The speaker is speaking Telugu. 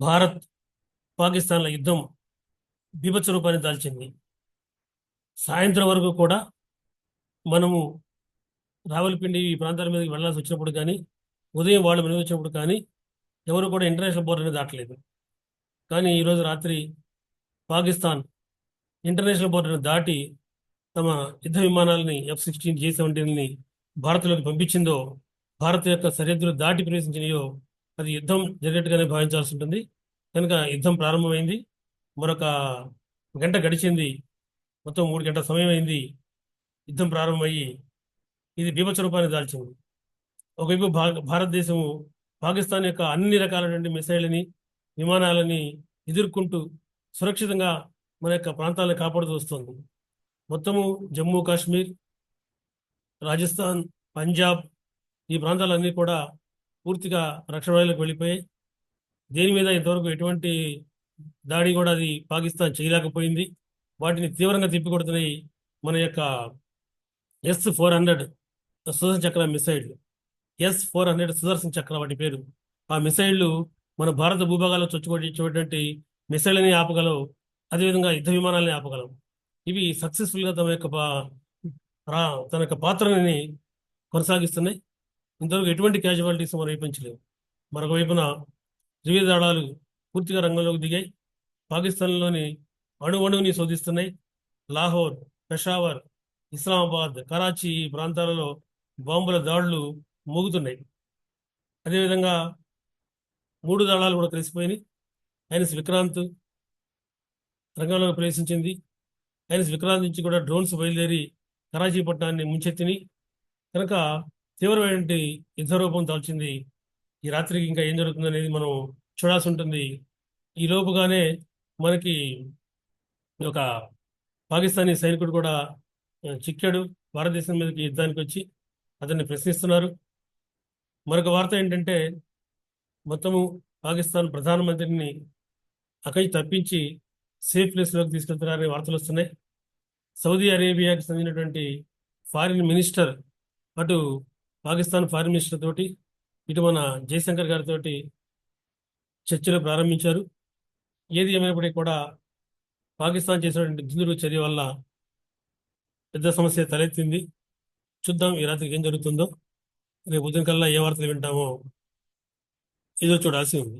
భారత్ పాకిస్తాన్ల యుద్ధం బీభత్స రూపాన్ని దాల్చింది. సాయంత్రం వరకు కూడా మనము రావలపిండి ఈ ప్రాంతాల మీదకి వెళ్లాల్సి వచ్చినప్పుడు కానీ, ఉదయం వాళ్ళ మీద వచ్చినప్పుడు కానీ ఎవరు కూడా ఇంటర్నేషనల్ బోర్డర్ అనేది దాటలేదు. కానీ ఈరోజు రాత్రి పాకిస్తాన్ ఇంటర్నేషనల్ బోర్డర్ని దాటి తమ యుద్ధ విమానాలని F-16 J-17ని భారత్లోకి పంపించిందో, భారత్ యొక్క సరిహద్దులు దాటి ప్రవేశించినాయో అది యుద్ధం జరిగినట్టుగానే భావించాల్సి ఉంటుంది. కనుక యుద్ధం ప్రారంభమైంది. మరొక గంట గడిచింది. మొత్తం 3 గంటల సమయం అయింది. యుద్ధం ప్రారంభమయ్యి ఇది బీభత్స రూపాన్ని దాల్చింది. ఒకవైపు భారతదేశము పాకిస్తాన్ యొక్క అన్ని రకాలైనటువంటి మిసైళ్ళని, విమానాలని ఎదుర్కొంటూ సురక్షితంగా మన యొక్క ప్రాంతాలను కాపాడుతూ వస్తుంది. మొత్తము జమ్మూ కాశ్మీర్, రాజస్థాన్, పంజాబ్ ఈ ప్రాంతాలన్నీ కూడా పూర్తిగా రక్షణ వలయంలోకి వెళ్ళిపోయాయి. దేని మీద ఇంతవరకు ఎటువంటి దాడి కూడా అది పాకిస్తాన్ చేయలేకపోయింది. వాటిని తీవ్రంగా తిప్పికొడుతున్నాయి మన యొక్క S-400 సుదర్శన్ చక్ర మిసైల్. S-400 సుదర్శన్ చక్ర వాటి పేరు. ఆ మిసైళ్లు మన భారత భూభాగాల్లో చొచ్చుకొచ్చేటువంటి మిసైళ్ళని ఆపగలవు, అదేవిధంగా యుద్ధ విమానాలని ఆపగలవు. ఇవి సక్సెస్ఫుల్గా తన యొక్క పాత్రని కొనసాగిస్తున్నాయి. ఇంతవరకు ఎటువంటి క్యాజువాలిటీస్ మనం వైపించలేవు. మరొక వైపున త్రివిధ దళాలు పూర్తిగా రంగంలోకి దిగాయి. పాకిస్తాన్లోని అణువణువుని శోధిస్తున్నాయి. లాహోర్, పెషావర్, ఇస్లామాబాద్, కరాచీ ఈ ప్రాంతాలలో బాంబుల దాడులు మోగుతున్నాయి. అదేవిధంగా 3 దళాలు కూడా కలిసిపోయినాయి. ఐఎన్ఎస్ విక్రాంత్ రంగంలోకి ప్రవేశించింది. ఐఎన్ఎస్ విక్రాంత్ నుంచి కూడా డ్రోన్స్ బయలుదేరి కరాచీ పట్టణాన్ని ముంచెత్తిని. కనుక తీవ్రమైనటువంటి యుద్ధ రూపం దాల్చింది. ఈ రాత్రికి ఇంకా ఏం జరుగుతుంది అనేది మనం చూడాల్సి ఉంటుంది. ఈ లోపుగానే మనకి ఒక పాకిస్తానీ సైనికుడు కూడా చిక్కాడు. భారతదేశం మీదకి యుద్ధానికి వచ్చి అతన్ని ప్రశ్నిస్తున్నారు. మరొక వార్త ఏంటంటే, మొత్తము పాకిస్తాన్ ప్రధానమంత్రిని అక్కడి తప్పించి సేఫ్ ప్లేస్లోకి తీసుకెళ్తున్నారనే వార్తలు వస్తున్నాయి. సౌదీ అరేబియాకి చెందినటువంటి ఫారిన్ మినిస్టర్ అటు పాకిస్తాన్ ఫారిన్ మినిస్టర్ తోటి, ఇటు మన జయశంకర్ గారితో చర్చలు ప్రారంభించారు. ఏది ఏమైనప్పటికీ కూడా పాకిస్తాన్ చేసినటువంటి దుందుడు చర్య వల్ల పెద్ద సమస్య తలెత్తింది. చూద్దాం ఈ రాత్రికి ఏం జరుగుతుందో. రేపు ఉదయం కల్లా ఏ వార్తలు వింటామో ఎదురు చూడాల్సి ఉంది.